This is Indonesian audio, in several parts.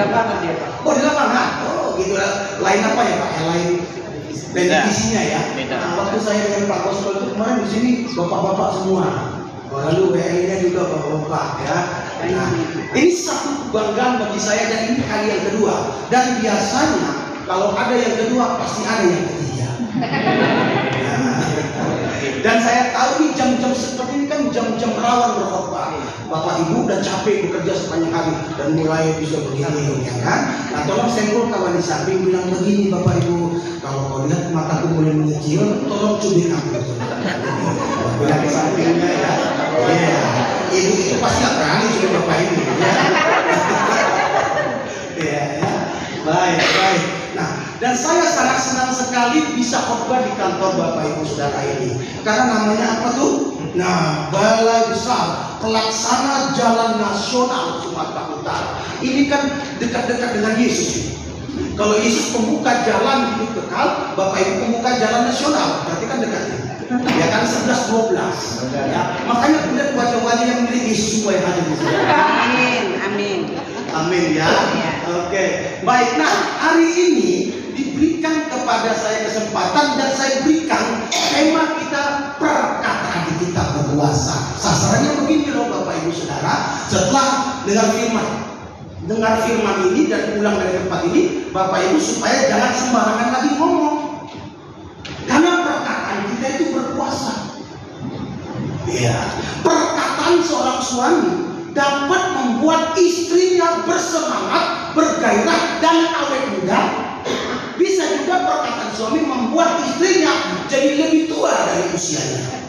lapangan dia, Pak. Oh, di lapangan. Oh, gitu lah. Lain apa ya, Pak? Yang lain divisinya ya. Nah, waktu saya dengan Pak Gospel itu kemarin di sini bapak-bapak semua. Lalu WL-nya juga bapak-bapak ya. Nah, ini satu kebanggaan bagi saya dan ini kali yang kedua. Dan biasanya kalau ada yang kedua pasti ada yang ketiga. Dan saya tahu nih jam-jam seperti ini kan jam-jam rawan berkhotbah. Bapak Ibu udah capek bekerja sepanjang hari dan mulai bisa begini ya kan. Nah tolong senggol kawan di samping bilang begini Bapak Ibu, kalau kau lihat mataku mulai mengecil, tolong cubit aku. Bilang di sampingnya ya. Iya. Ibu itu pasti gak berani cubit Bapak Ibu. Iya ya. Baik. Nah, dan saya sangat senang sekali bisa khotbah di kantor Bapak Ibu Saudara ini. Karena namanya apa tuh? Nah, Balai Besar Pelaksana Jalan Nasional Sumatera Utara. Ini kan dekat-dekat dengan Yesus. Kalau Yesus pembuka jalan hidup kekal, Bapak Ibu pembuka jalan nasional, berarti kan dekat. Ya kan 11-12. Ya, makanya lihat wajah-wajah yang mirip Yesus semua yang ada di sini. Amin ya. Oke. Baik. Nah, hari ini diberikan kepada saya kesempatan dan saya berikan tema kita perkataan kita berkuasa. Sasarannya begini loh Bapak Ibu Saudara. Setelah dengar firman ini dan pulang dari tempat ini, Bapak Ibu supaya jangan sembarangan lagi ngomong. Karena perkataan kita itu berkuasa. Iya. Perkataan seorang suami dapat membuat istrinya bersemangat, bergairah dan awet muda. Bisa juga perkataan suami membuat istrinya jadi lebih tua dari usianya.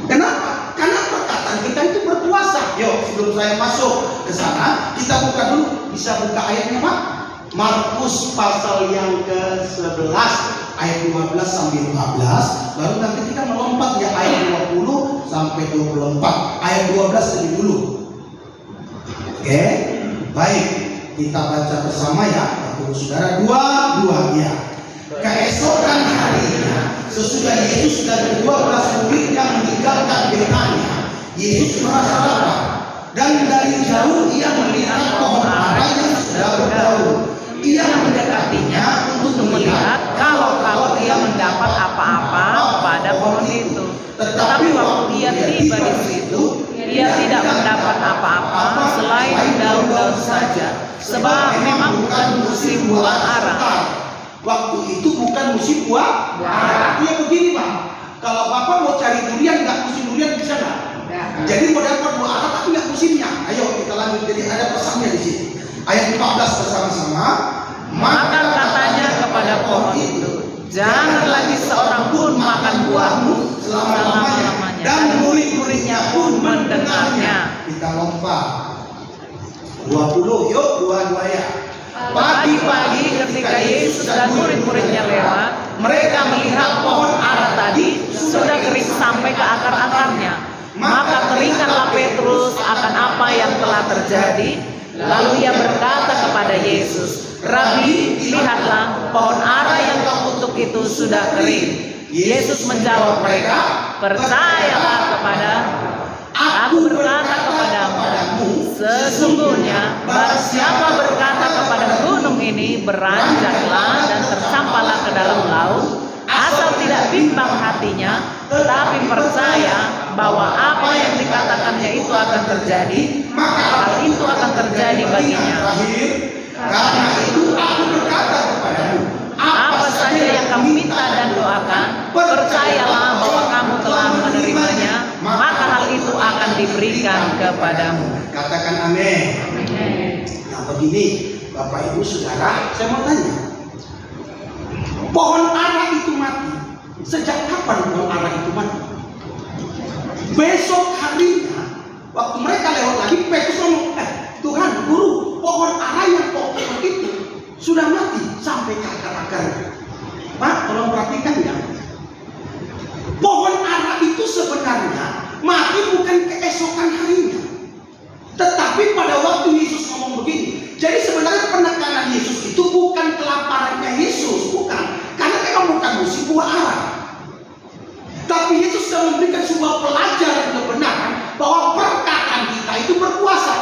Kenapa? Karena perkataan kita itu berkuasa. Yuk, sebelum saya masuk ke sana, kita buka dulu. Bisa buka ayatnya, Pak? Markus pasal yang ke-11 ayat 15 sampai 15. Baru nanti kita melompat ya ayat 20 sampai 24. Ayat 12 lebih dulu. Oke, baik. Kita baca bersama ya, Bapak Saudara. Dua ya. Keesokan harinya, sesudah Yesus dan 12 muridnya meninggalkan Betania, Yesus merasa lapar. Dan dari jauh ia melihat pohon ara yang sudah berdaun. Ia mendekatinya untuk melihat kalau ia mendapat apa-apa pada pohon itu. Tetapi waktu ia tiba di situ, ia tidak mendapat apa-apa selain daun-daun saja, sebab memang bukan musim buah ara. Waktu itu bukan musim buah ara. Artinya begini Pak, kalau Bapak mau cari durian nggak musim durian bisa nggak? Jadi mau dapat buah ara tapi nggak musimnya. Ayo kita lanjut. Jadi ada pesannya di sini. Ayat 14 bersama-sama. Maka katanya kepada pohon itu, jangan lagi seorang pun makan buahmu selama-lamanya. Dan murid-muridnya pun mendengarnya. Kita lompat 20. Yuk dua ya. Pagi-pagi ketika Yesus dan murid-muridnya lewat, mereka melihat pohon ara tadi sudah kering sampai ke akar-akarnya. Maka keringkanlah Petrus akan apa yang telah terjadi. Lalu ia berkata kepada Yesus, Rabi, lihatlah pohon ara yang kau kutuk itu sudah kering. Yesus menjawab mereka, percayalah kepada Aku berkata kepadamu, sesungguhnya barang siapa berkata kepada gunung ini, beranjaklah dan tersampailah ke dalam laut, asal tidak bimbang hatinya, tetapi percaya bahwa apa yang dikatakannya itu akan terjadi, maka hal itu akan terjadi baginya. Karena itu aku berkata kepadamu, apa saja yang kamu minta dan doakan, percayalah bahwa kamu telah menerimanya, maka hal itu akan diberikan kepadamu. Katakan amin. Nah begini Bapak Ibu Saudara, saya mau tanya, pohon ara itu mati. Sejak kapan pohon ara itu mati? Besok harinya, waktu mereka lewat lagi, Petrus ngomong, Tuhan, Guru, pohon ara yang pokok itu sudah mati sampai ke akar-akarnya. Pak, tolong perhatikan ya. Pohon ara itu sebenarnya mati bukan keesokan harinya, tetapi pada waktu Yesus ngomong begini. Jadi sebenarnya penekanan Yesus itu bukan kelaparannya Yesus, bukan. Karena memang bukan musim buah ara. Tapi Yesus sudah memberikan sebuah pelajaran kebenaran bahwa perkataan kita itu berkuasa.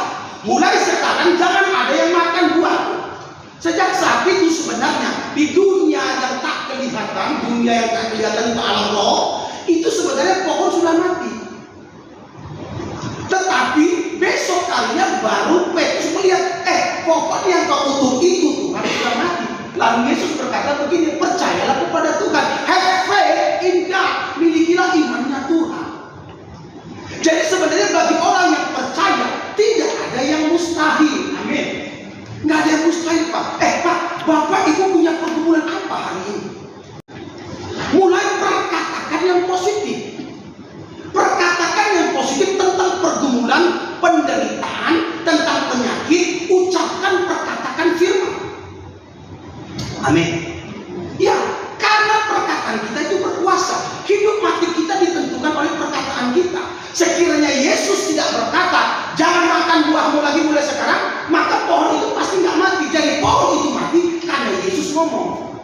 indah yang tak kelihatan itu alam roh, itu sebenarnya pohon sudah mati. Tetapi besok kalinya baru Petrus melihat, pohon yang kau kutuk itu Tuhan sudah mati. Lalu Yesus berkata begini, percayalah kepada Tuhan, have faith in God, milikilah imannya Tuhan. Jadi sebenarnya bagi orang yang percaya tidak ada yang mustahil. Amin. Nggak ada yang mustahil, Pak. Pak, Bapak Ibu punya pergumulan apa hari ini? Mulai perkatakan yang positif. Perkatakan yang positif tentang pergumulan, penderitaan, tentang penyakit. Ucapkan, perkatakan firman. Amin. Ya, karena perkataan kita itu berkuasa. Hidup mati kita ditentukan oleh perkataan kita. Sekiranya Yesus tidak berkata, jangan makan buahmu lagi mulai sekarang, maka pohon itu pasti nggak mati. Jadi pohon itu mati karena Yesus ngomong.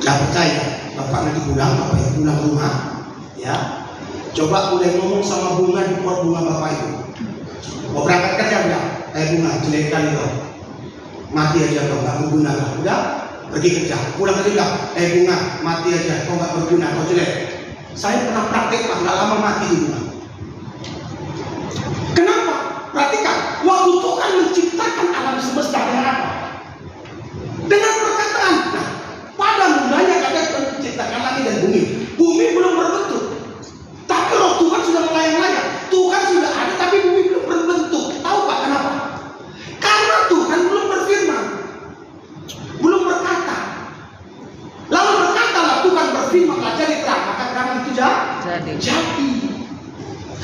Gak percaya? Bapak nanti pulang, Bapak itu pulang rumah, ya. Coba udah ngomong sama bunga di pot bunga Bapak itu. Mau berangkat kerja enggak? Bunga, jelek kali kau. Mati aja kau, nggak berguna. Udah pergi kerja, pulang kerja enggak? Bunga, mati aja, kau nggak berguna, kau jelek. Saya pernah praktek, Pak, nggak lama mati di bunga. Kenapa? Perhatikan, waktu Tuhan menciptakan alam semesta dengan apa? Dengan perkataan. Nah, pada mulanya kata Tuhan menciptakan langit dan bumi. Bumi belum berbentuk, tapi roh Tuhan sudah melayang-layang. Tuhan sudah ada, tapi bumi belum berbentuk. Tahu Pak kenapa? Karena Tuhan belum berfirman, belum berkata. Lalu berkatalah Tuhan berfirman, jadi terang, maka terang itu jadi.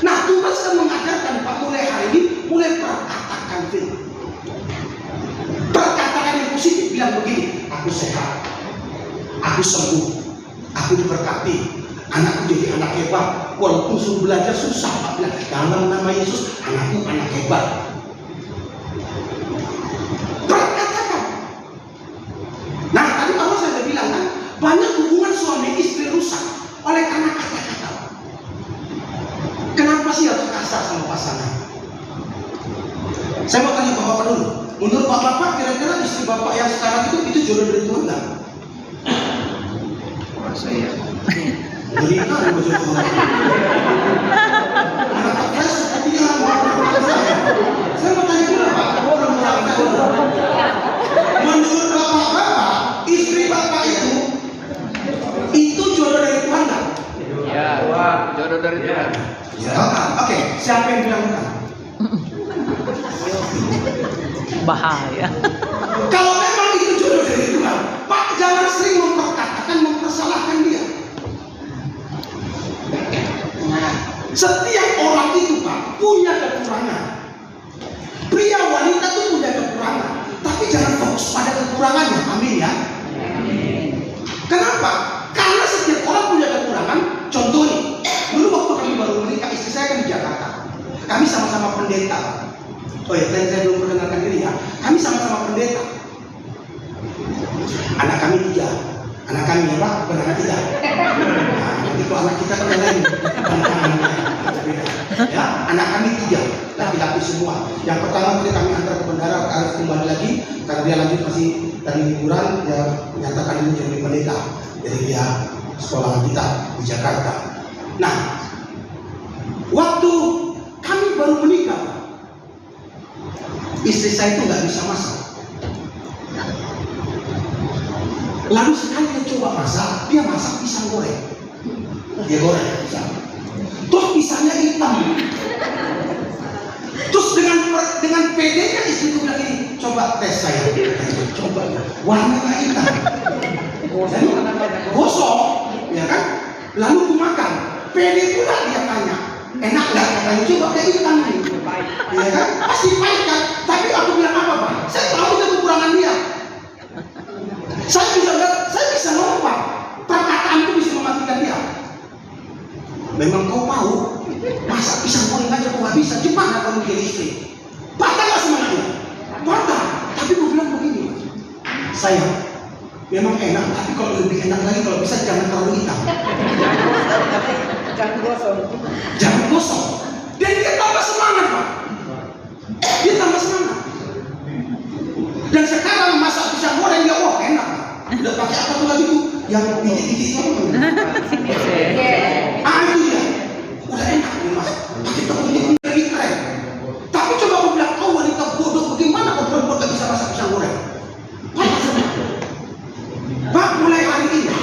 Nah, Tuhan sedang mengajarkan Pak mulai hari ini, mulai perkatakan firman. Perkataan yang positif, bilang begini, aku sehat, aku sembuh, aku diberkati, anakku jadi anak hebat, walaupun suruh belajar susah, Pak bilang, dalam nama Yesus, anakku anak hebat. Perkatakan. Nah, tadi awal saya bilang kan, banyak hubungan suami istri rusak oleh karena kata-kata. Kenapa sih harus kasar sama pasangan? Saya mau tanya Bapak dulu. Menurut Bapak, kira-kira istri Bapak yang sekarang itu jodoh dari Tuhan nggak? Saya. Jadi kan jodoh Tuhan. Anak fresh seperti yang saya mau tanya dulu Pak. Orang merasa dulu. Menurut Bapak, istri Bapak itu jodoh dari Tuhan nggak? Ya, jodoh dari Tuhan. Ya, oke. Siapa yang bilang bukan? Bahaya. Kalau memang itu jodoh dari Tuhan, Pak jangan sering memperkatakan, mempersalahkan dia. Setiap orang itu Pak punya kekurangan. Pria wanita itu punya kekurangan, tapi jangan fokus pada kekurangannya. Amin ya. Kenapa? Karena setiap orang punya kekurangan. Contoh nih, dulu waktu kami baru menikah, istri saya kan di Jakarta. Kami sama-sama pendeta. Oh ya, saya belum perkenalkan diri ya. Kami sama-sama pendeta. Anak kami 3. Anak kami ya Pak, bukan anak kita. Nah, nanti kalau anak kita kan lain. Ya, anak kami 3, laki-laki semua. Yang pertama tadi kami antar ke bandara, harus kembali lagi karena dia lanjut masih dari liburan, dia menyatakan ini jadi pendeta. Jadi dia sekolah kita di Jakarta. Nah, waktu kami baru menikah, istri saya itu nggak bisa masak. Lalu sekali dia coba masak, dia masak pisang goreng. Dia goreng pisang. Terus pisangnya hitam. Terus dengan pedenya istri itu bilang ini, coba tes saya. Coba, warnanya hitam. Gosong, ya kan? Lalu aku makan. Pede pula dia tanya, enak nggak? Katanya coba dia hitam nih. Ya kan? Pasti pahit kan? Tapi aku bilang apa Pak? Saya tahu itu kekurangan dia. Saya bisa ngomong Pak. Perkataan itu bisa mematikan dia. Memang kau mau masak pisang goreng aja kau nggak bisa. Gimana kamu jadi istri? Patah nggak semangatnya? Patah. Tapi aku bilang begini, sayang, memang enak. Tapi kalau lebih enak lagi kalau bisa jangan terlalu hitam. Jangan gosong. Jangan gosong. Dan dia tambah semangat Pak. Dia tambah semangat. Dan sekarang masak pisang goreng dia wah enak. Udah pakai apa tuh lagi tuh? yang titik-titik itu. Ah itu ya, udah enak nih mas. Kita punya lebih keren. Tapi coba aku bilang kau wanita bodoh, bagaimana kau perempuan gak bisa masak pisang goreng? Pak mulai hari ini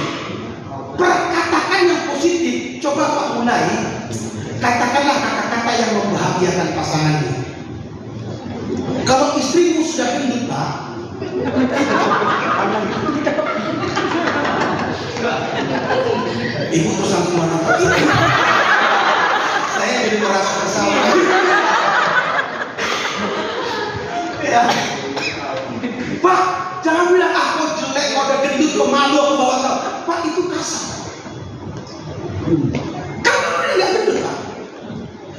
perkataan yang positif. Coba Pak mulai katakanlah kata-kata yang membahagiakan pasangan ini. Kalau istrimu sudah gendut Pak, ibu terus langsung menonton saya jadi merasa bersalah. Ya. Pak, jangan bilang aku jelek, kau udah gendut, kau malu aku bawa kau. Pak, itu kasar. Kamu udah nggak gendut Pak?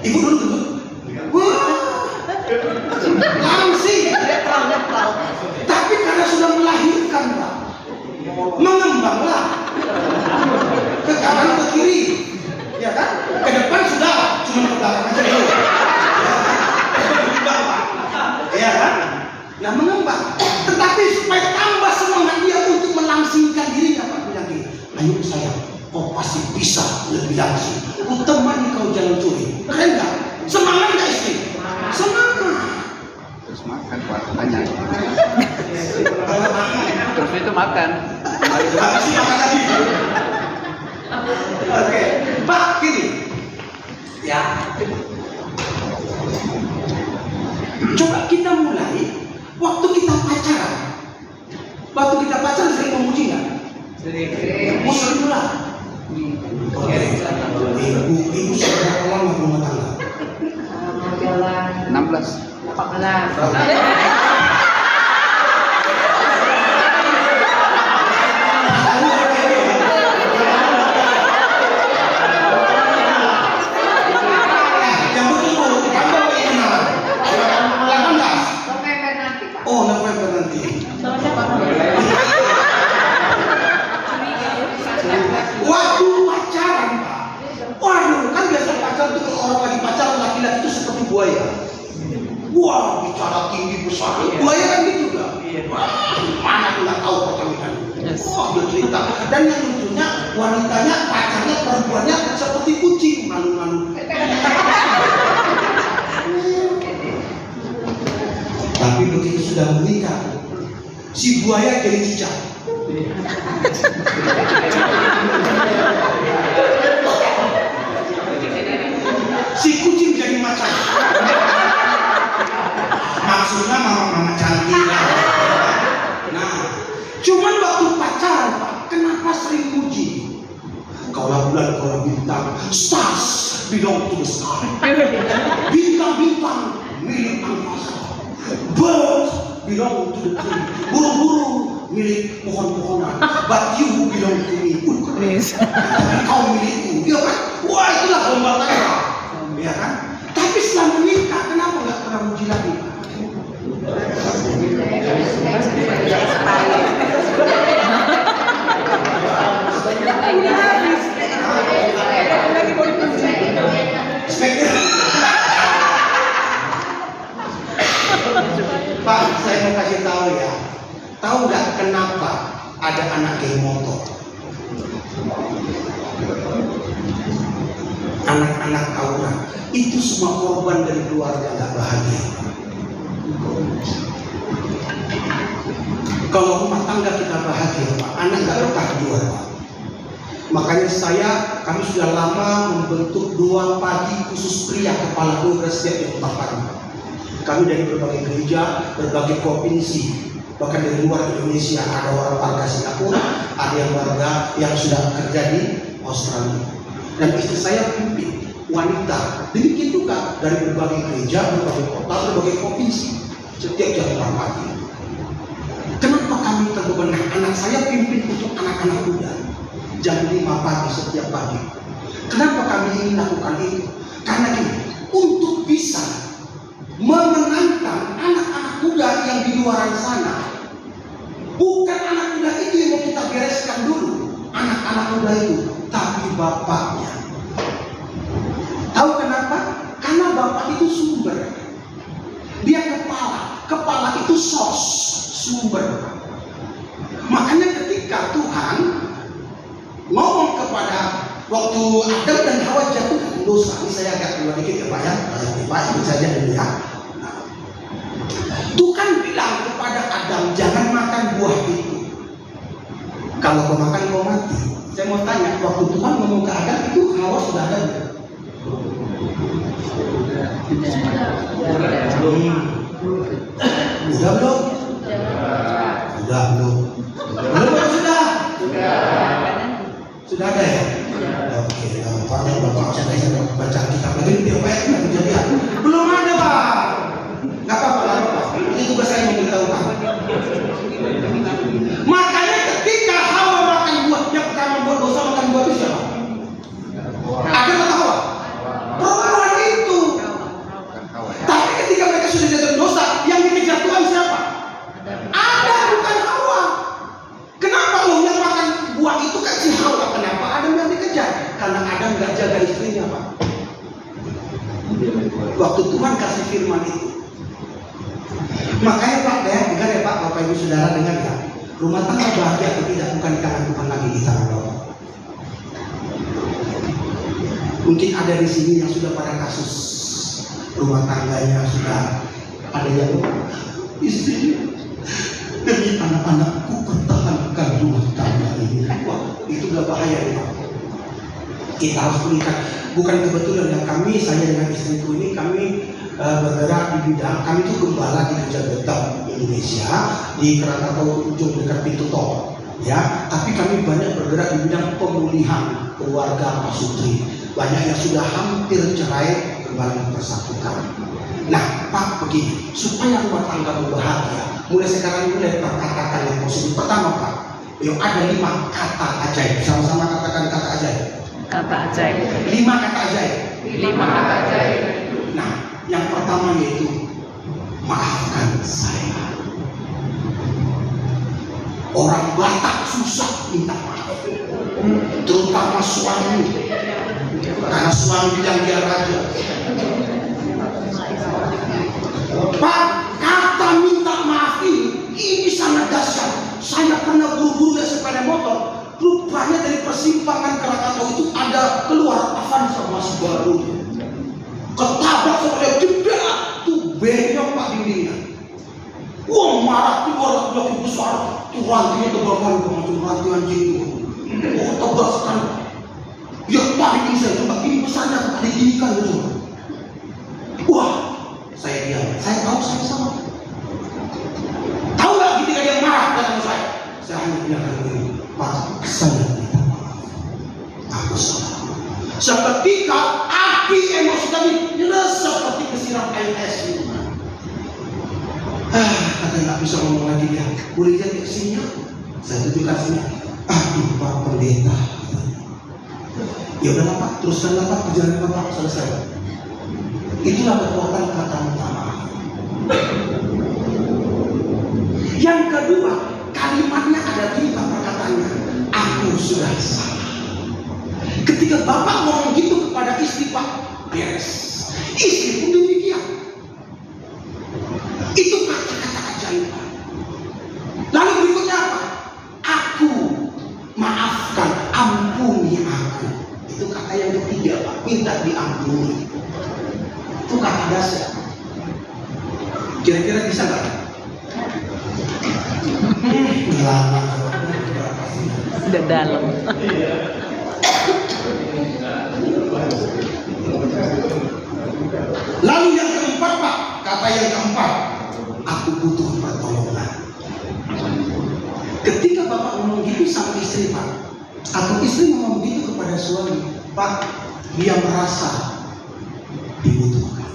Ibu dulu gendut. Wah, langsing. Tapi karena sudah melahirkan Pak, mengembanglah ke kanan ke kiri, ya kan? Ke depan sudah, cuma ke belakang aja dulu. Mengembang Pak, ya kan? Nah mengembang, tetapi supaya tambah semangat dia untuk melangsingkan dirinya Pak bilang gini, ayo sayang, kau pasti bisa lebih langsing. Aku temani kau jalan curi, keren nggak? Semangat nggak istri? Semangat. Terus makan buat banyak. Terus itu makan. Habis itu makan lagi. Oke, Pak gini, ya. Coba kita mulai waktu kita pacaran. Waktu kita pacaran sering memuji nggak? Sering. Sering lah. Oke. Ibu sudah lama rumah tangga? 16. 18. Oh, November nanti. Waktu pacaran, Pak. Waduh, kan biasa pacaran itu kalau orang lagi pacaran laki-laki itu seperti buaya. Wah, bicara tinggi besar. Buaya kan gitu juga. Mana aku nggak tahu perkawinan. Wah, dia cerita. Dan yang lucunya wanitanya, pacarnya, perempuannya seperti kucing, malu-malu. Tapi begitu sudah menikah, si buaya jadi cicak. Si kucing jadi macan. Maksudnya mama-mama cantik. Nah, cuman waktu pacaran Pak, kenapa sering muji? Kaulah bulan, kaulah bintang, stars belong to the sky. Bintang-bintang milik angkasa. Birds belong to the tree. Burung-burung milik pohon-pohonan. But you belong to me. Kau milikku, ya kan? Wah, itulah gombal saya, ya kan? Tapi setelah menikah, kenapa nggak pernah muji lagi? Pak, saya mau kasih tahu ya. Tahu nggak kenapa ada anak geng motor? Anak-anak tawuran itu semua korban dari keluarga nggak bahagia. Kalau rumah tangga kita bahagia, Pak, anak nggak betah jual, Pak. Makanya kami sudah lama membentuk doa pagi khusus pria kepala keluarga setiap tempat pagi. Kami dari berbagai gereja, berbagai provinsi, bahkan dari luar Indonesia, ada orang warga Singapura, ada yang warga yang sudah kerja di Australia. Dan istri saya pimpin wanita, demikian juga dari berbagai gereja, berbagai kota, berbagai provinsi, setiap jam 8 pagi. Kenapa kami terbebenah? Anak saya pimpin untuk anak-anak muda jam 5 pagi setiap pagi. Kenapa kami ingin lakukan itu? Karena ini untuk bisa memenangkan anak-anak muda yang di luar sana. Bukan anak muda itu yang mau kita bereskan dulu, anak-anak muda itu, tapi bapaknya. Tahu kenapa? Karena bapak itu sumber. Dia kepala itu source, sumber. Makanya ketika Tuhan kepada waktu Adam dan Hawa jatuh dalam dosa. Ini saya agak keluar dikit ya Pak ya. Pak ikut saja dulu ya. Tuhan bilang kepada Adam, jangan makan buah itu. Kalau kau makan kau mati. Saya mau tanya, waktu Tuhan ngomong ke Adam itu Hawa sudah ada belum? Udah belum? Udah belum? Belum atau sudah? Sudah ada ya? Oke, nampaknya Bapak saya baca kitab lagi biar banyak yang kejadian. Belum ada Pak. Gak apa-apa lah Pak. Ini tugas saya memberitahu Pak. Makanya ketika Hawa makan buah, yang pertama buat dosa makan buah itu siapa? Ada atau Hawa? Perempuan itu. Tapi ketika mereka sudah jatuh dosa, yang dikejar Tuhan siapa? Adam, bukan Hawa. Kenapa loh yang makan buah itu kan si Hawa? Kenapa Adam yang dikejar? Karena Adam gak jaga istrinya Pak. Waktu Tuhan kasih firman itu. Makanya Pak, dengar ya Pak, Bapak Ibu Saudara dengar ya. Rumah tangga bahagia atau tidak bukan di tangan Tuhan lagi, di tangan Bapak. Mungkin ada di sini yang sudah pada kasus rumah tangganya sudah ada yang istrinya demi anak-anakku pertahankan rumah tangga ini. Wah, itu gak bahaya ya Pak. Kita harus melihat, bukan kebetulan yang saya dengan istriku ini kami bergerak di bidang, kami itu gembala di Gereja Betap Indonesia di Krakatau ujung dekat pintu tol ya, tapi kami banyak bergerak di bidang pemulihan keluarga pasutri. Banyak yang sudah hampir cerai kembali persatukan. Nah Pak, begini, supaya rumah tangga bahagia, mulai sekarang mulai perkatakan yang positif. Pertama Pak, yang ada 5 kata ajaib, sama-sama katakan kata ajaib. Kata ajaib. 5 kata ajaib. 5 kata ajaib. Nah, yang pertama yaitu maafkan saya. Orang Batak susah minta maaf, terutama suami, karena suami bilang dia raja. Pak, kata minta maaf ini sangat dahsyat. Saya pernah buru-buru dari sepeda motor, rupanya dari persimpangan Krakatau itu ada keluar Avanza masih baru. Ketabrak seperti jeda, tuh benyok Pak dindingnya. Wah marah keluar laki-laki besar, tuh rantinya tebal banget macam ranti anjing itu. Oh tebal sekali. Ya Pak ini saya coba ini besarnya tak diginikan gitu. Wah saya diam, saya tahu saya sama. Tahu nggak ketika dia marah dengan saya? Saya hanya bilang begini, Pak saya minta maaf, aku salah. Seketika api emosi kami nyes seperti kesiram air es itu. Katanya nggak bisa ngomong lagi dia. Boleh jadi kesini? Saya tunjukkan sini. Aduh Pak Pendeta. Ya udah Pak, teruskanlah Pak perjalanan Bapak selesai. Itulah kekuatan kata minta maaf. Yang kedua, kalimatnya ada 3 perkataannya. Aku sudah salah. Ketika Bapak ngomong gitu kepada istri Pak, beres. Istri pun demikian. Itu kata-kata ajaib. Lalu berikutnya apa? Aku maafkan, ampuni aku. Itu kata yang ketiga Pak, minta diampuni. Itu kata dasar. Kira-kira bisa nggak? Lama. Udah dalam. Lalu yang keempat Pak, kata yang keempat, aku butuh pertolongan. Ketika Bapak ngomong gitu sama istri Pak, atau istri ngomong gitu kepada suami, Pak, dia merasa dibutuhkan.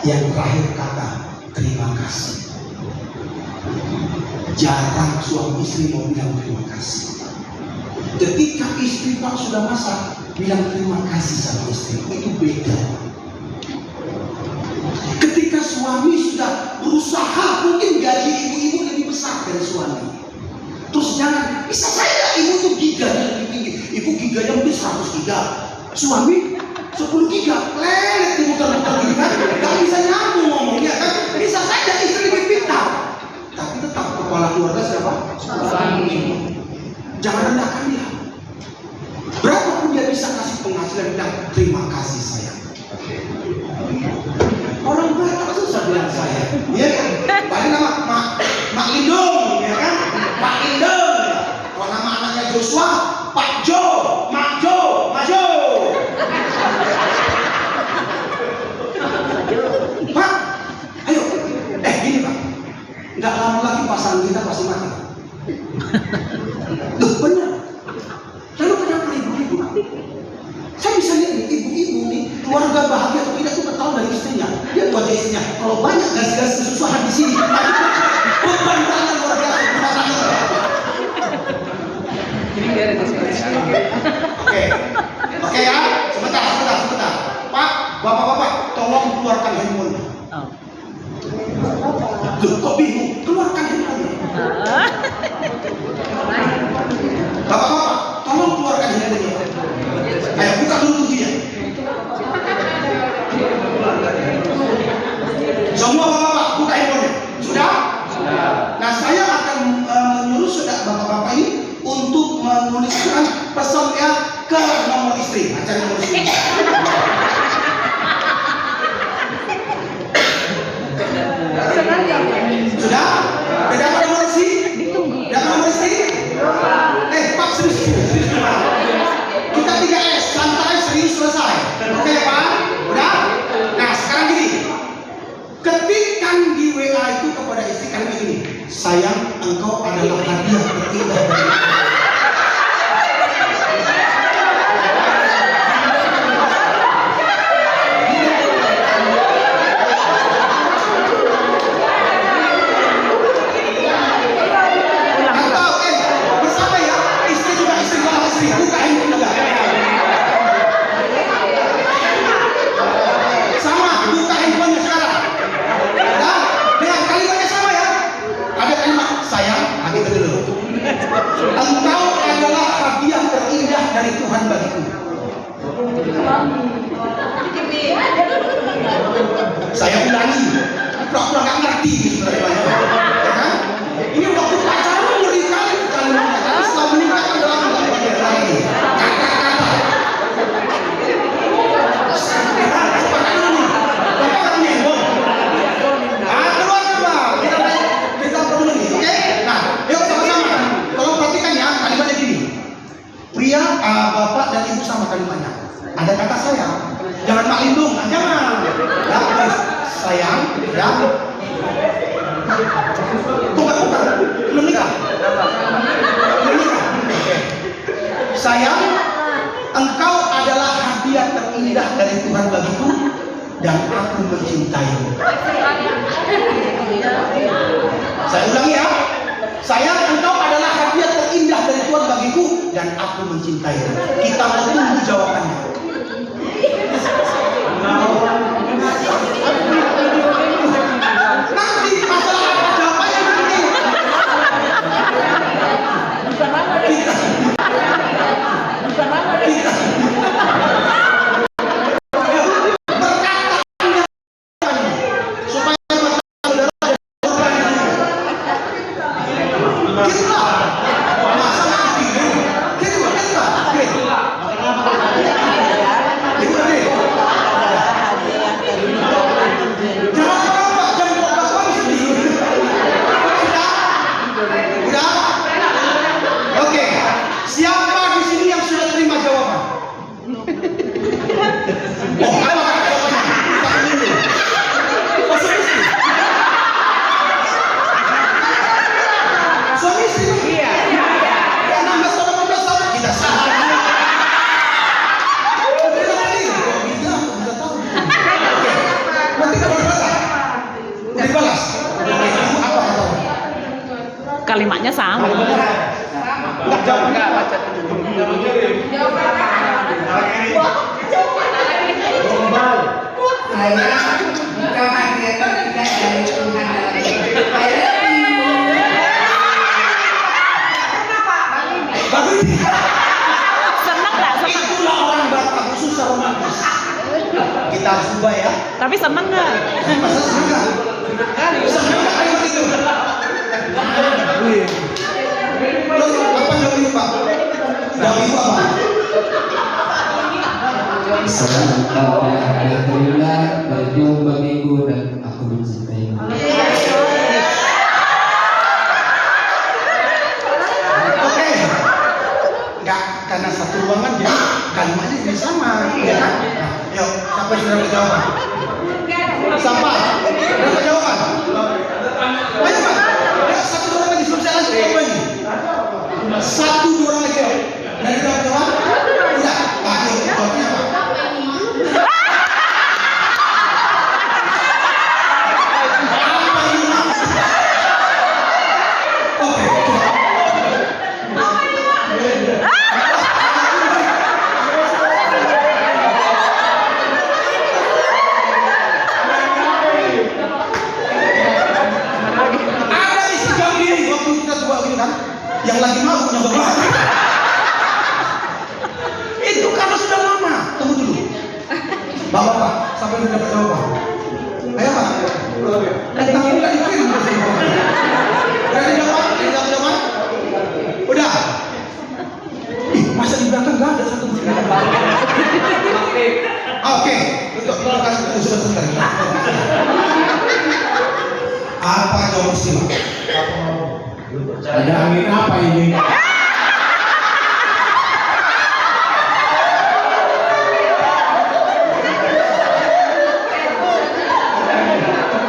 Yang terakhir kata, terima kasih. Jarang suami istri mau bilang terima kasih. Ketika istri Pak sudah masak, bilang terima kasih sama istri, itu beda. Ketika suami sudah berusaha, mungkin gaji ibu-ibu lebih besar dari suami. Terus jangan, bisa saja ibu tuh giganya lebih tinggi. Ibu giganya mungkin 100 giga, suami 10 giga, lelet muter-muter gitu kan. Gak bisa nyambung ngomongnya kan. Bisa saja istri lebih pintar, tapi tetap kepala keluarga siapa? Suami. Jangan rendahkan dia. Islam bilang terima kasih sayang. Orang Batak susah bilang sayang, ya kan? Paling nama Mak Lindung, ya kan? Pak Lindung. Kalau nama anaknya Joshua, Pak Jo, Mak Jo, Majo. Pak, ayo, gini Pak, nggak lama lagi pasangan kita pasti mati. Loh benar. Lalu kenapa ibu-ibu? Saya bisa lihat nih, ibu-ibu nih, keluarga bahagia atau tidak itu ketahuan dari istrinya. Dia wajah istrinya. Kalau banyak gas-gas kesusahan di sini, beban tangan luar biasa. Jadi nggak ada diskusi. Oke ya, sebentar. Pak, bapak-bapak, tolong keluarkan handphone. Oh. Loh, kok bingung? Keluarkan handphone. Bapak-bapak, tolong keluarkan handphone. Ayo buka dulu kuncinya. Semua bapak-bapak buka handphone. Sudah? Nah, saya akan menyuruh saudara bapak-bapak ini untuk menuliskan pesannya ke nomor istri. Nah, cari nomor istri. Sudah? Dapat nomor istri? Dapat nomor istri? Pak, serius. Kita 3S, santai, serius, selesai. Oke ya Pak? Udah? Nah sekarang gini, ketikkan di WA itu kepada istri kalian ini, sayang, engkau adalah hadiah terindah dari engkau adalah hadiah terindah dari Tuhan bagiku. Saya ulangi, pura-pura nggak ngerti sebenarnya, ya kan? Ini waktu pacaran ngeri kali kalimatnya, tapi setelah menikah kan dalam nggak lagi. Kata-kata. Sepakat dulu, bapak orang nembong. Keluar Pak, kita perlu nih, oke? Nah, yuk sama-sama. Tolong perhatikan ya, kalimatnya gini. Pria, bapak dan ibu sama kalimatnya. Ada kata sayang, jangan Mak Lindung, jangan. Ya, guys, sayang, ya. Bukan, belum nikah. Oke. Sayang, engkau adalah hadiah terindah dari Tuhan bagiku dan aku mencintaimu. Saya ulangi ya. Sayang, engkau adalah hadiah terindah dari Tuhan bagiku dan aku mencintaimu. Kita mau tunggu jawabannya. Nanti masalah apa jawabannya nanti. Kalimatnya sama. Senang nggak? Itulah orang Batak susah romantis. Kita harus ubah ya. Tapi senang nggak? Masa senang? Senang nggak kalimat itu? Terus apa jawab ibu Pak? Jawab ibu apa? Salam alhamdulillah, berjuang bagiku dan aku mencintaimu. Oke, nggak karena satu ruangan jadi kalimatnya jadi sama, ya kan? Yuk, siapa yang sudah berjawaban? Siapa? Sudah berjawaban? Ayo Pak, ayo, satu dua orang lagi sebelum saya lanjut ke ini. Satu dua orang lagi. Dari sudah berjawaban? Udah, Pak, yuk, jawabnya apa? Apa ini maksudnya? Oke, coba. Ada istilah gini waktu kita coba gini kan, yang lagi mau punya bapak. Itu karena sudah lama. Tunggu dulu. Bapak, sampai sudah dapat jawaban. Ayo Pak. Tapi udah dikirim. Udah dapat jawaban? Udah. Ih, masa di belakang nggak ada satu bukti? Oke, untuk kasih itu sudah selesai. Apa jawaban istilah? Ada angin apa ini?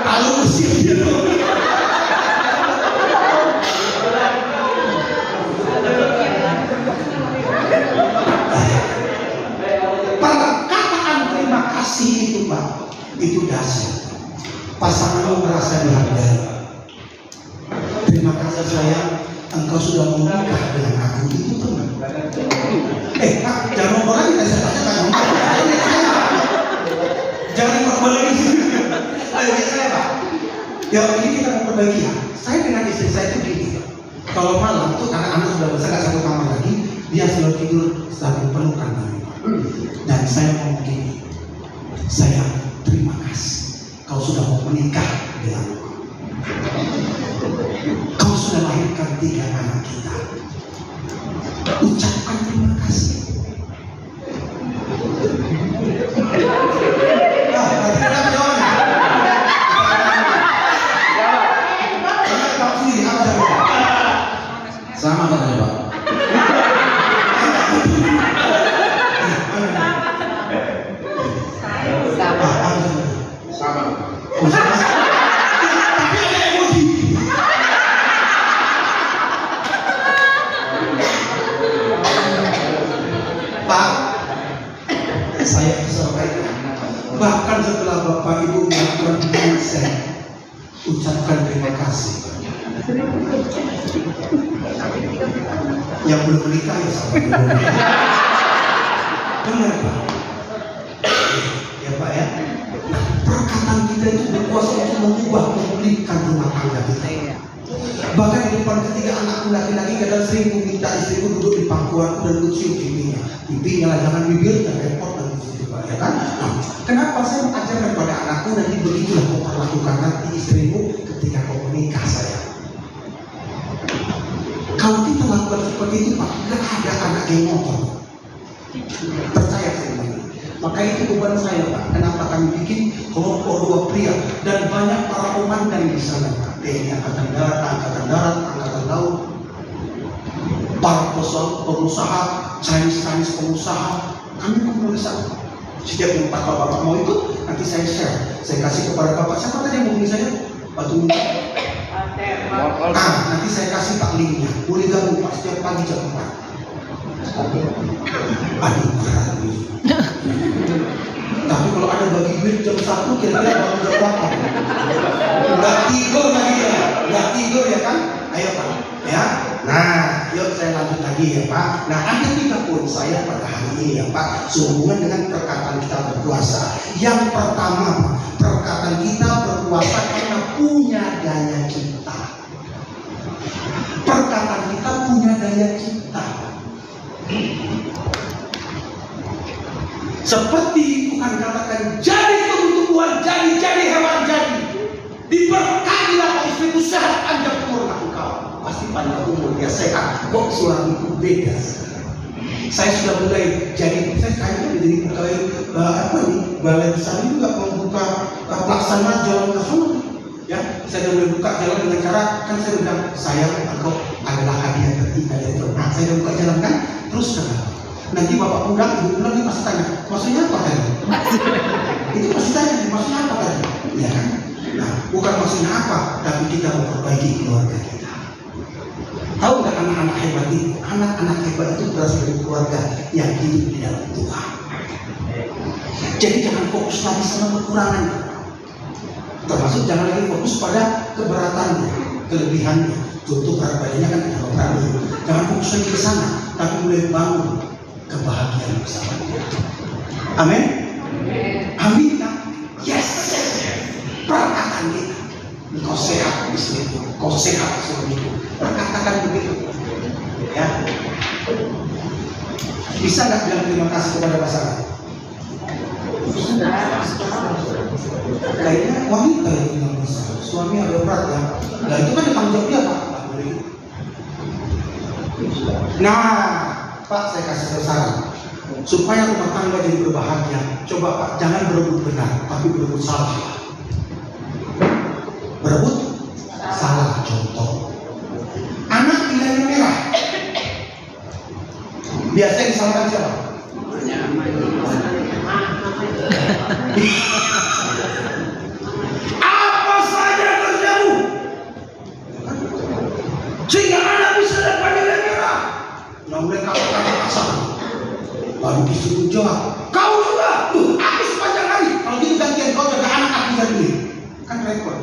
Kalau mesin gitu. Perkataan terima kasih itu Pak, itu dasar. Pasangan lo merasa dihargai. Terima kasih sayang, engkau sudah menikah dengan aku, itu benar. Pak, jangan ngomong lagi, saya tanya kan ngomong. Jangan ngomong lagi. Ayo lihat saya Pak. Ya ini kita mau perbaiki ya. Saya dengan istri saya itu gini. Kalau malam tuh anak-anak sudah besar nggak satu kamar lagi, dia selalu tidur sambil pelukan kami. Dan saya mau begini. Saya terima kasih. Kau sudah mau menikah denganku. Kau sudah lahirkan 3 anak kita. Ucapkan terima kasih. Nah, berarti ada jawabannya. Kamu sendiri apa jawabannya? Sama katanya Pak. Sama. Tapi ada emosi. Pak, saya sampaikan. Bahkan setelah Bapak Ibu melakukan konsen, ucapkan terima kasih. Yang belum menikah ya sama. Benar Pak. Ya Pak ya. Perkataan kita itu berkuasa untuk mengubah, memulihkan rumah tangga kita. Bahkan di depan ketiga anakku laki-laki kadang sering meminta istriku duduk di pangkuanku dan cium pipinya. Pipinya lah, jangan bibirnya, repot dan begitu Pak ya kan. Nah, kenapa saya mengajarkan pada anakku nanti begitulah kau perlakukan nanti istrimu ketika kau menikah sayang. Kalau kita lakukan seperti itu Pak, tidak ada anak yang motor. Percaya saya ini. Maka itu beban saya Pak. Kenapa kami bikin kelompok 2 pria dan banyak para komandan di sana Pak. TNI Angkatan Darat, Angkatan Laut, para pengusaha, Chinese pengusaha. Kami menulis sana. Setiap tempat Bapak mau ikut, nanti saya share. Saya kasih kepada Bapak. Siapa tadi yang menghubungi saya? Batu Minta. Nanti saya kasih Pak linknya. Boleh gabung Pak setiap pagi jam 4. Aduh, berat ini. Tapi kalau ada bagi duit jam 1 kira-kira bangun jam berapa? Nggak tidur lagi ya, nggak tidur ya kan? Ayo Pak, ya. Nah, yuk saya lanjut lagi ya Pak. Nah, ada 3 poin saya pada hari ini ya Pak, sehubungan dengan perkataan kita berkuasa. Yang pertama Pak, perkataan kita berkuasa karena punya daya cipta. Perkataan kita punya daya cipta. Seperti Tuhan katakan, jadi tumbuh-tumbuhan, jadi hewan, jadi diberkatilah kau istriku sehat panjang umur engkau. Pasti panjang umur dia sehat. Kok suamiku beda sekarang. Saya sudah mulai saya kayaknya jadi pegawai balai besar ini juga membuka pelaksana jalan nasional. Ya, saya sudah mulai buka jalan dengan cara kan saya bilang saya engkau adalah hadiah tertinggal dari Tuhan. Nah, saya sudah buka jalan kan, terus kenapa? Nanti bapak pulang, ibu pulang dia pasti tanya, maksudnya apa tadi? Itu pasti tanya, maksudnya apa tadi? Ya kan? Nah, bukan maksudnya apa, tapi kita memperbaiki keluarga kita. Tahu nggak anak-anak hebat itu? Anak-anak hebat itu berasal dari keluarga yang hidup di dalam Tuhan. Jadi jangan fokus lagi sama kekurangan. Termasuk jangan lagi fokus pada keberatannya, kelebihannya. Contoh berat badannya kan tidak berani. Jangan fokus lagi ke sana, tapi mulai bangun kebahagiaan bersama dia. Amin. Amin. Yes. Perkatakan kita. Kau sehat istriku, kau sehat suamiku. Perkatakan begitu. Ya. Bisa nggak bilang terima kasih kepada pasangan? Kayaknya wanita yang bilang bisa. Suami ada berat ya. Nah itu kan tanggung jawab dia Pak. Nggak boleh. Nah, Pak saya kasih saran. Supaya rumah tangga jadi berbahagia, coba Pak jangan berebut benar, tapi berebut salah. Berebut salah. Contoh, anak tinggalnya merah. Biasanya disalahkan siapa? Apa saja kerjamu sehingga anak bisa dapat nilai merah? Nah mulai kata-kata kasar. Lalu disuruh jawab, kau juga, aku sepanjang hari. Kalau gitu gantian kau jaga anak aku jadi kan repot.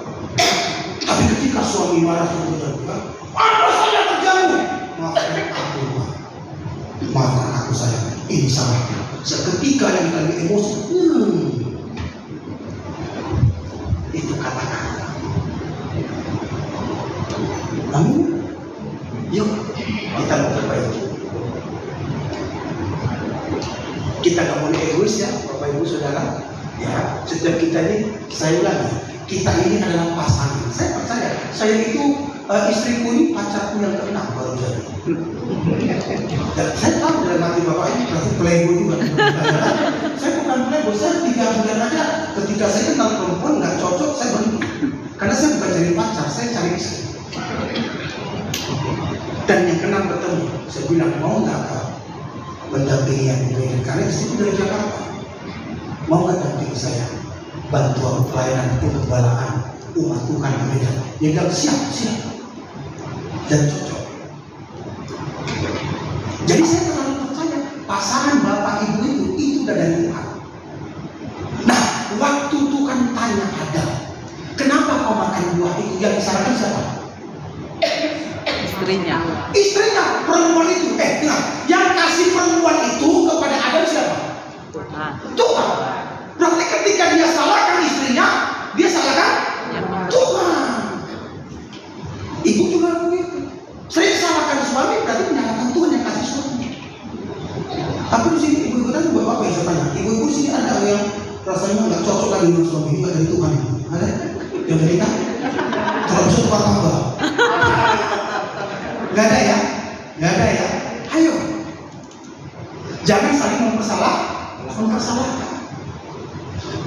Tapi ketika suami marah sudah bilang, apa saja kerjamu? Maafkan aku sayang, ini salahnya. Seketika yang kami emosi, itu kata-kata. Namun, yuk kita mau perbaiki. Kita nggak boleh egois ya, Bapak Ibu Saudara. Ya, setiap kita ini, saya ulangi, kita ini adalah pasangan. Saya percaya, saya itu istriku ini pacarku yang ke-6 baru jadi. Dan saya tahu dalam hati Bapak ini berarti playboy juga. Saya bukan playboy, saya 3 bulan aja ketika saya kenal perempuan nggak cocok, saya berhenti. Karena saya bukan cari pacar, saya cari istri. Dan yang ke-6 bertemu, saya bilang mau nggak mendampingi yang ini karena istri dari Jakarta. Mau nggak dampingi saya? Bantuan pelayanan penggembalaan umat Tuhan di Medan. Dia bilang siap dan cocok. Jadi saya terlalu percaya pasangan bapak ibu itu udah dari Tuhan. Nah, waktu Tuhan tanya Adam, kenapa kau makan buah itu? Yang disarankan siapa? Istrinya, perempuan itu. Yang kasih perempuan itu kepada Adam siapa? Tuhan. Berarti ketika dia salahkan istrinya, dia salahkan Tuhan. Ibu juga begitu. Sering salahkan suami berarti menyalahkan Tuhan yang kasih suami. Tapi di sini ibu-ibu tadi buat apa yang saya tanya? Ibu-ibu sini ada yang rasanya nggak cocok lagi dengan suami, ini nggak dari Tuhan. Ada? Yang menikah? Kalau bisa tukar tambah. Nggak ada ya? Nggak ada ya? Ayo. Jangan saling mempersalahkan.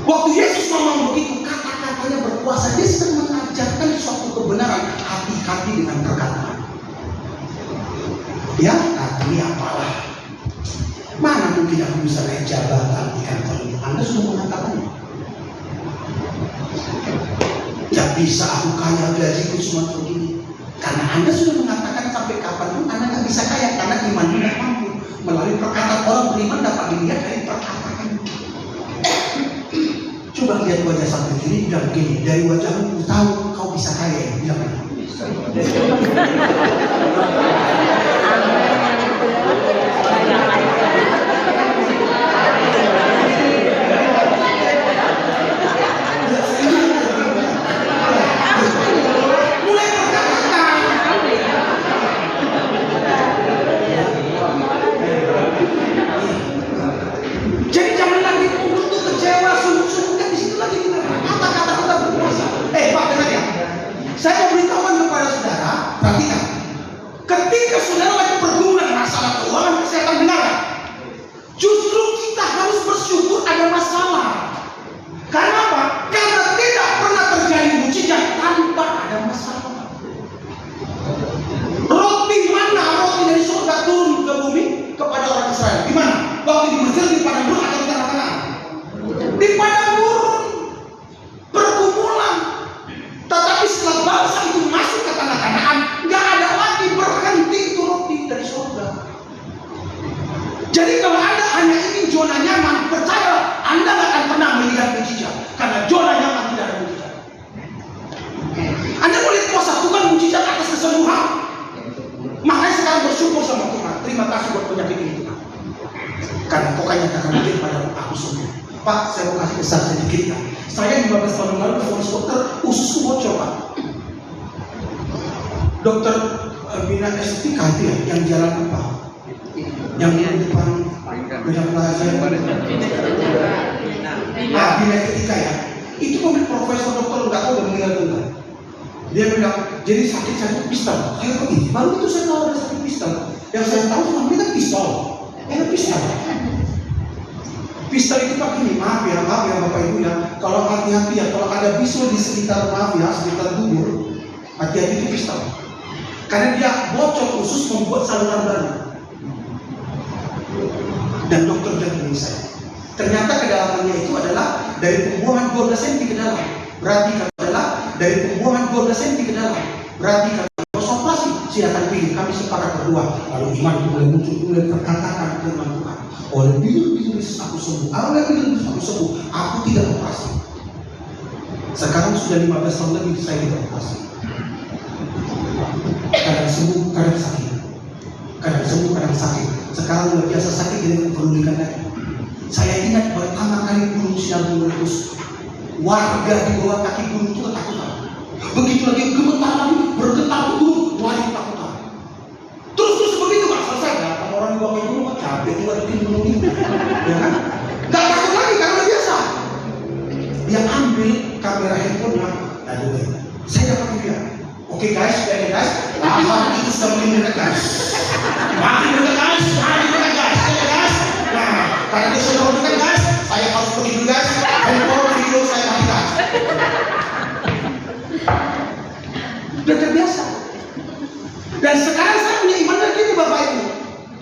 Waktu Yesus ngomong begitu, kata-katanya berkuasa. Dia sedang mengajarkan suatu kebenaran. Hati-hati dengan perkataan. Ya, tapi apalah. Mana mungkin aku bisa naik jabatan di kantor ini? Anda sudah mengatakannya. Tidak bisa aku kaya, gajiku cuma begini. Karena Anda sudah mengatakan sampai kapanpun Anda nggak bisa kaya karena iman tidak mampu. Melalui perkataan orang beriman dapat dilihat dari perkataan. Coba lihat wajah sampai kiri dan gini. Dari wajahmu tahu kau bisa kaya. Bilang jadi jangan lagi untuk kecewa, sungguh-sungguh di situ lagi kata-kata kita berkuasa. Pak dengar ya, saya mau beritahukan kepada saudara, perhatikan. Ketika saudara lagi bergumul masalah keuangan, kesehatan, benar kan? bangsa itu masuk ke tanah Kanaan, nggak ada lagi berhenti itu roti dari surga. Jadi kalau Anda hanya ingin zona nyaman, percaya Anda nggak akan pernah melihat mujizat, karena zona nyaman tidak ada mujizat. Anda boleh kuasa Tuhan mujizat atas kesembuhan. Makanya sekarang bersyukur sama Tuhan. Terima kasih buat penyakit ini Tuhan. Karena kau nyatakan mungkin pada aku sembuh. Pak, saya mau kasih kesan sedikit ya. Saya 15 tahun lalu difonis dokter, ususku bocor Pak. Dokter bina estetika itu ya, yang jalan apa? Yang di depan bina plaza yang bina estetika ya. Itu mobil profesor dokter nggak tahu udah meninggal Tuhan. Dia bilang, jadi sakit saya itu pistol. Saya begini, baru itu saya tahu ada sakit pistol. Yang saya tahu cuma dia kan pistol. Ada pistol. Pistol itu Pak gini, maaf ya Bapak Ibu ya. Kalau hati-hati ya, kalau ada bisul di sekitar sekitar tubuh, hati-hati itu pistol. Karena dia bocor khusus membuat saluran baru. Dan dokter sudah bilang saya. Ternyata kedalamannya itu adalah dari pembuangan 12 cm ke dalam. Berarti adalah dari pembuangan 12 cm ke dalam. Berarti kalau operasi, silakan pilih. Kami sepakat berdua. Lalu iman itu mulai muncul, mulai perkatakan firman Tuhan. Oleh biru aku sembuh. Oleh biru aku sembuh. Aku tidak operasi. Sekarang sudah 15 tahun lebih saya tidak operasi. Kadang sembuh, kadang sakit. Kadang sembuh, kadang sakit. Sekarang luar biasa sakit dengan perulikan lagi. Saya ingat pertama kali gunung Sinabung meletus. Warga di bawah kaki gunung itu ketakutan. Begitu lagi gemetar lagi, bergetar gunung, warga ketakutan. Terus begitu Pak, selesai ya. Orang di bawah kaki gunung capek juga di gunung ini. Ya kan? Gak takut lagi karena biasa. Dia ambil kamera handphonenya, lalu saya dapat video. Oke guys, lahar itu sudah makin dekat guys. Makin dekat guys. Nah, karena dia sudah dekat guys, saya harus pergi dulu guys. Handphone video saya matikan. Sudah terbiasa. Dan sekarang saya punya iman lagi nih Bapak Ibu.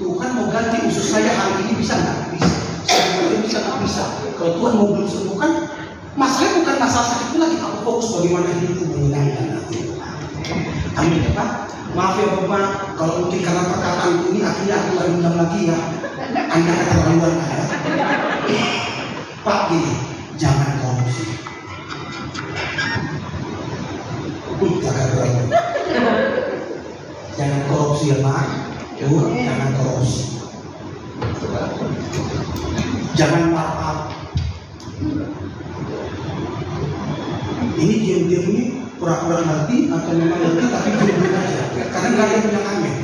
Tuhan mau ganti usus saya hari ini bisa nggak? Bisa. Sebenarnya bisa nggak bisa. Kalau Tuhan mau belum sembuhkan, masalahnya bukan masalah sakit itu lagi. Aku fokus bagaimana hidupku menyenangkan hati. Amin ya Pak. Maaf ya Bapak, kalau mungkin karena perkataan ini akhirnya aku nggak undang lagi ya. Anda keterlaluan ya. Pak gini, jangan korupsi. Jangan korupsi ya Pak. Jangan korupsi. Jangan markup. Ini diam-diam ini pura-pura ngerti atau memang ngerti tapi diam-diam aja. Karena nggak ada yang bilang amin.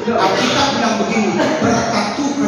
Alkitab bilang begini, berkat Tuhan